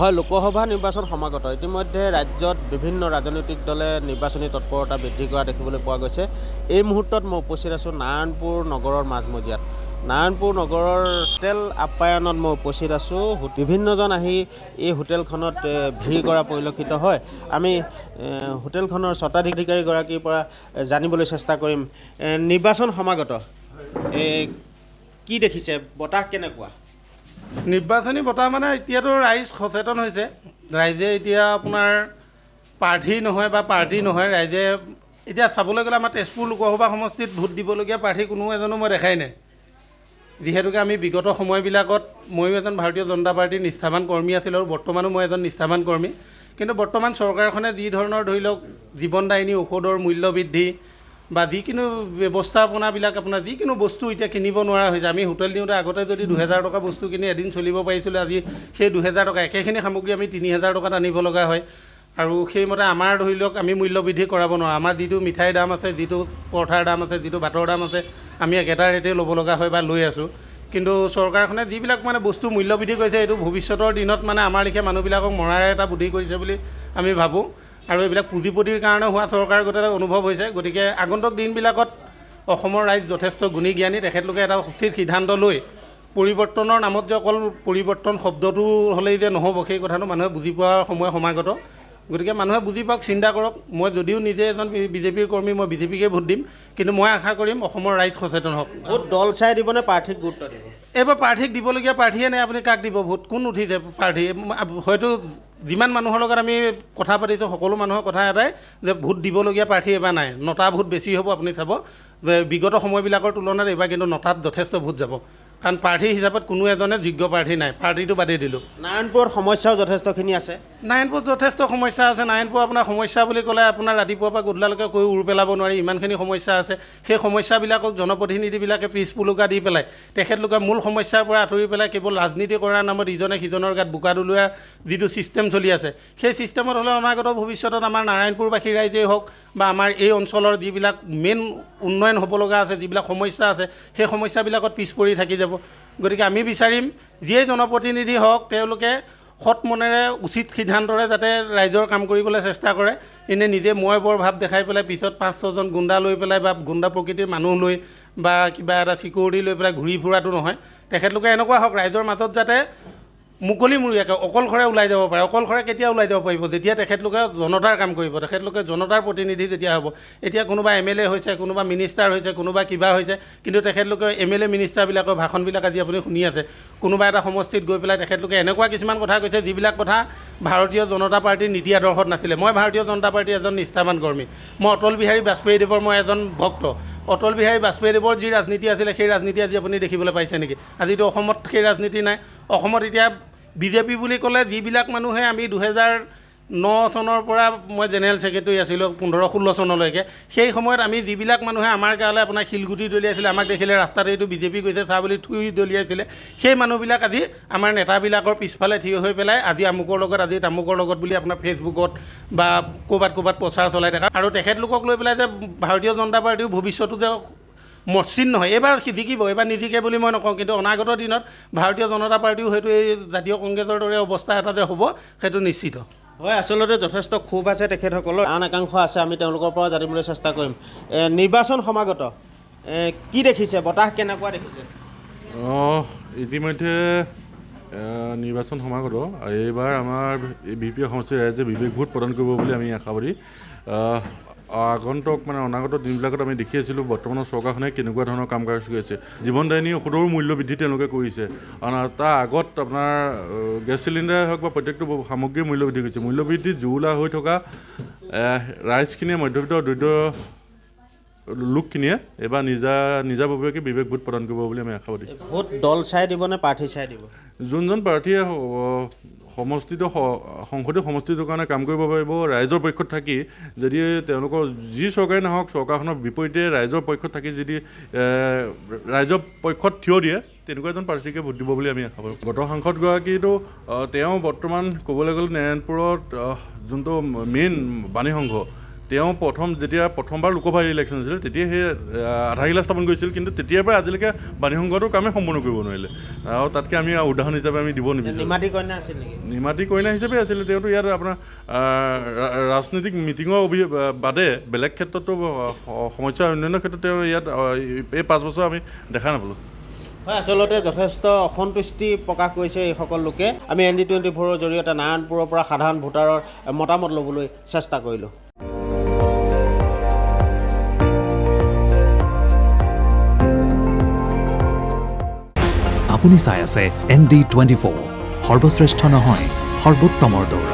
হয়, লোকসভা নিৰ্বাচন সমাগত। ইতিমধ্যে ৰাজ্যত বিভিন্ন ৰাজনৈতিক দলে নিৰ্বাচনী তৎপৰতা বৃদ্ধি কৰা দেখিবলৈ পোৱা গৈছে। এই মুহূৰ্তত মই উপস্থিত আছোঁ নাৰায়ণপুৰ নগৰৰ মাজমজিয়াত। নাৰায়ণপুৰ নগৰৰ হোটেল আপ্যায়নত মই উপস্থিত আছোঁ। বিভিন্নজন আহি এই হোটেলখনত ভিৰ কৰা পৰিলক্ষিত হয়। আমি হোটেলখনৰ স্বত্বাধিকাৰীগৰাকীৰ পৰা জানিবলৈ চেষ্টা কৰিম। নিৰ্বাচন সমাগত কি দেখিছে, বতাহ কেনেকুৱা? নিৰ্বাচনী বতাহ মানে এতিয়াতো ৰাইজ সচেতন হৈছে। ৰাইজে এতিয়া আপোনাৰ প্ৰাৰ্থী নহয় বা পাৰ্টি নহয়, ৰাইজে এতিয়া চাবলৈ গ'লে আমাৰ তেজপুৰ লোকসভা সমষ্টিত ভোট দিবলগীয়া প্ৰাৰ্থী কোনো এজনো মই দেখাই নাই। যিহেতুকে আমি বিগত সময়বিলাকত ময়ো এজন ভাৰতীয় জনতা পাৰ্টীৰ নিষ্ঠাৱান কৰ্মী আছিলোঁ আৰু বৰ্তমানো মই এজন নিষ্ঠাৱান কৰ্মী। কিন্তু বৰ্তমান চৰকাৰখনে যি ধৰণৰ ধৰি লওক জীৱনদায়িনী ঔষধৰ মূল্য বৃদ্ধি বা যিকোনো ব্যৱস্থাপনাবিলাক আপোনাৰ যিকোনো বস্তু এতিয়া কিনিব নোৱাৰা হৈছে। আমি হোটেল দিওঁতে আগতে যদি 2000 টকা বস্তু কিনি এদিন চলিব পাৰিছিলোঁ, আজি সেই 2000 টকা একেখিনি সামগ্ৰী আমি 3000 টকাত আনিব লগা হয়। আৰু সেইমতে আমাৰ ধৰি লওক আমি মূল্য বৃদ্ধি কৰাব নোৱাৰোঁ। আমাৰ যিটো মিঠাইৰ দাম আছে, যিটো পৰঠাৰ দাম আছে, যিটো ভাতৰ দাম আছে, আমি একেটা ৰেটে ল'ব লগা হয় বা লৈ আছোঁ। কিন্তু চৰকাৰখনে যিবিলাক মানে বস্তু মূল্য বৃদ্ধি কৰিছে, এইটো ভৱিষ্যতৰ দিনত মানে আমাৰ লেখীয়া মানুহবিলাকক মৰাৰ এটা বুদ্ধি কৰিছে বুলি আমি ভাবোঁ। আৰু এইবিলাক পুঁজিপতিৰ কাৰণে হোৱা চৰকাৰগত অনুভৱ হৈছে। গতিকে আগন্তুক দিনবিলাকত অসমৰ ৰাইজ যথেষ্ট গুণী জ্ঞানী। তেখেতলোকে এটা উচিত সিদ্ধান্ত লৈ পৰিৱৰ্তনৰ নামত যে অকল পৰিৱৰ্তন শব্দটো হ'লেই যে নহ'ব, সেই কথাটো মানুহে বুজি পোৱাৰ সময় সমাগত। গতিকে মানুহে বুজি পাওক, চিন্তা কৰক। মই যদিও নিজে এজন বিজেপিৰ কৰ্মী, মই বিজেপিকে ভোট দিম, কিন্তু মই আশা কৰিম অসমৰ ৰাইজ সচেতন হওক। ভোট দল চাই দিবনে প্ৰাৰ্থীক গুৰুত্ব দিব? এইবাৰ প্ৰাৰ্থীক দিবলগীয়া প্ৰাৰ্থীয়ে নাই। আপুনি কাক দিব ভোট? কোন উঠিছে প্ৰাৰ্থী? হয়তো যিমান মানুহৰ লগত আমি কথা পাতিছোঁ, সকলো মানুহৰ কথা এটাই যে ভোট দিবলগীয়া প্ৰাৰ্থী এইবাৰ নাই। 9টা ভোট বেছি হ'ব। আপুনি চাব বিগত সময়বিলাকৰ তুলনাত এইবাৰ কিন্তু 9টাত যথেষ্ট ভোট যাব। কাৰণ প্ৰাৰ্থী হিচাপত কোনো এজনে যোগ্য প্ৰাৰ্থী নাই। পাৰ্টিটো বাদেই দিলোঁ। নাৰায়ণপুৰত সমস্যাও যথেষ্টখিনি আছে। নাৰায়ণপুৰত যথেষ্ট সমস্যা আছে। নাৰায়ণপুৰ আপোনাৰ সমস্যা বুলি ক'লে আপোনাৰ ৰাতিপুৱাৰ পৰা গধূলালৈকে কৈ উৰ পেলাব নোৱাৰি, ইমানখিনি সমস্যা আছে। সেই সমস্যাবিলাকক জনপ্ৰতিনিধিবিলাকে পিছ পুলুকা দি পেলাই তেখেতলোকে মূল সমস্যাৰ পৰা আঁতৰি পেলাই কেৱল ৰাজনীতি কৰাৰ নামত ইজনে সিজনৰ গাত বোকা দলোৱাৰ যিটো ছিষ্টেম চলি আছে, সেই ছিষ্টেমত হ'লে অনাগত ভৱিষ্যতত আমাৰ নাৰায়ণপুৰবাসী ৰাইজেই হওক বা আমাৰ এই অঞ্চলৰ যিবিলাক মেইন উন্নয়ন হ'ব লগা আছে, যিবিলাক সমস্যা আছে, সেই সমস্যাবিলাকত পিছ পৰি থাকি যাব। গতিকে আমি বিচাৰিম যিয়েই জনপ্ৰতিনিধি হওক, তেওঁলোকে সৎ মনেৰে উচিত সিদ্ধান্তৰে যাতে ৰাইজৰ কাম কৰিবলৈ চেষ্টা কৰে। এনেই নিজে মই বৰ ভাৱ দেখাই পেলাই পিছত 5-6জন গুণ্ডা লৈ পেলাই বা গুণ্ডা প্ৰকৃতিৰ মানুহ লৈ বা কিবা এটা চিকিউৰিটি লৈ পেলাই ঘূৰি ফুৰাটো নহয়। তেখেতলোকে এনেকুৱা হওক ৰাইজৰ মাজত যাতে মুকলিমূৰীয়াকৈ অকলশৰে ওলাই যাব পাৰে। অকলশৰে কেতিয়া ওলাই যাব পাৰিব? যেতিয়া তেখেতলোকে জনতাৰ কাম কৰিব, তেখেতলোকে জনতাৰ প্ৰতিনিধি যেতিয়া হ'ব। এতিয়া কোনোবা MLA হৈছে, কোনোবা মিনিষ্টাৰ হৈছে, কোনোবা কিবা হৈছে, কিন্তু তেখেতলোকে MLA মিনিষ্টাৰবিলাকৰ ভাষণবিলাক আজি আপুনি শুনি আছে। কোনোবা এটা সমষ্টিত গৈ পেলাই তেখেতলোকে এনেকুৱা কিছুমান কথা কৈছে, যিবিলাক কথা ভাৰতীয় জনতা পাৰ্টীৰ নীতি আদৰ্শত নাছিলে। মই ভাৰতীয় জনতা পাৰ্টীৰ এজন নিষ্ঠাৱান কৰ্মী। মই অটল বিহাৰী বাজপেয়ীদেৱৰ মই এজন ভক্ত। অটল বিহাৰী বাজপেয়ীদেৱৰ যি ৰাজনীতি আছিলে, সেই ৰাজনীতি আজি আপুনি দেখিবলৈ পাইছে নেকি? আজিতো অসমত সেই ৰাজনীতি নাই। অসমত এতিয়া বিজেপি বুলি ক'লে যিবিলাক মানুহে আমি 2009 চনৰ পৰা মই জেনেৰেল ছেক্ৰেটাৰী আছিলোঁ 15-16 চনলৈকে, সেই সময়ত আমি যিবিলাক মানুহে আমাৰ গাঁৱলৈ আপোনাৰ শিলগুটি দলিয়াইছিলে, আমাক দেখিলে ৰাস্তাতে এইটো বিজেপি গৈছে চাহ বুলি থুই দলিয়াইছিলে, সেই মানুহবিলাক আজি আমাৰ নেতাবিলাকৰ পিছফালে থিয় হৈ পেলাই আজি আমুকৰ লগত, আজি তামুকৰ লগত বুলি আপোনাৰ ফেচবুকত বা ক'ৰবাত প্ৰচাৰ চলাই থাকে। আৰু তেখেতলোকক লৈ পেলাই যে ভাৰতীয় জনতা পাৰ্টীৰ ভৱিষ্যতো যে মসৃণ নহয়। এইবাৰ জিকিব, এইবাৰ নিজিকে বুলি মই নকওঁ, কিন্তু অনাগত দিনত ভাৰতীয় জনতা পাৰ্টীও হয়তো এই জাতীয় কংগ্ৰেছৰ দৰে অৱস্থা এটা যে হ'ব, সেইটো নিশ্চিত। হয়, আচলতে যথেষ্ট ক্ষোভ আছে তেখেতসকলৰ। আন একাংশ আছে, আমি তেওঁলোকৰ পৰা জানিবলৈ চেষ্টা কৰিম। নিৰ্বাচন সমাগত কি দেখিছে, বতাহ কেনেকুৱা দেখিছে? ইতিমধ্যে নিৰ্বাচন সমাগত এইবাৰ আমাৰ BP সমষ্টিৰ ৰাইজে বিবেক ভোট প্ৰদান কৰিব বুলি আমি আশাবাদী। আগন্তুক মানে অনাগত দিনবিলাকত আমি দেখি আছিলোঁ বৰ্তমানৰ চৰকাৰখনে কেনেকুৱা ধৰণৰ কাম কাজ কৰি আছে। জীৱনদায়িনী ঔষধৰো মূল্য বৃদ্ধি তেওঁলোকে কৰিছে। তাৰ আগত আপোনাৰ গেছ চিলিণ্ডাৰে হওক বা প্ৰত্যেকটো সামগ্ৰীৰ মূল্য বৃদ্ধি কৰিছে। মূল্য বৃদ্ধিত জুৰুলা হৈ থকা ৰাইজখিনিয়ে, মধ্যবিত্ত দৰিদ্ৰ লোকখিনিয়ে এইবাৰ নিজাববীয়াকৈ বিবেক ভোট প্ৰদান কৰিব বুলি আমি আশাবাদী। ভোট দল চাই দিবনে প্ৰাৰ্থী চাই দিব? যোনজন প্ৰাৰ্থীয়ে সংসদীয় সমষ্টিটোৰ কাৰণে কাম কৰিব পাৰিব ৰাইজৰ পক্ষত থাকি, যদি তেওঁলোকৰ যি চৰকাৰে নহওক চৰকাৰখনৰ বিপৰীতে ৰাইজৰ পক্ষত থাকি যদি ৰাইজৰ পক্ষত থিয় দিয়ে, তেনেকুৱা এজন প্ৰাৰ্থীকে ভোট দিব বুলি আমি আশা কৰোঁ। গত সাংসদগৰাকীটো তেওঁ বৰ্তমান ক'বলৈ গ'লে নাৰায়ণপুৰত যোনটো মেইন বাণী সংঘ, তেওঁ যেতিয়া প্ৰথমবাৰ লোকসভা ইলেকশ্যন হৈছিল তেতিয়া সেই আধাৰশিলা স্থাপন কৰিছিল, কিন্তু তেতিয়াৰ পৰা আজিলৈকে বাণী সংঘটোৰ কামেই সম্পূৰ্ণ কৰিব নোৱাৰিলে। আৰু তাতকৈ আমি উদাহৰণ হিচাপে আমি দিব নিবিচাৰোঁ। নিমাতী কন্যা আছিল নেকি? নিমাতী কইনা হিচাপে আছিলে। তেওঁতো ইয়াত আপোনাৰ ৰাজনৈতিক মিটিঙৰ বাদে বেলেগ ক্ষেত্ৰতো সমস্যা অন্যান্য ক্ষেত্ৰত তেওঁ ইয়াত এই 5 বছৰ আমি দেখা নাপালোঁ। হয়, আচলতে যথেষ্ট অসন্তুষ্টি প্ৰকাশ কৰিছে এইসকল লোকে। আমি ND24ৰ জৰিয়তে নাৰায়ণপুৰৰ পৰা সাধাৰণ ভোটাৰৰ মতামত ল'বলৈ চেষ্টা কৰিলোঁ। আপুনি চাই আছে ND24, সৰ্বশ্ৰেষ্ঠ নহয় সৰ্বোত্তমৰ দৌৰ।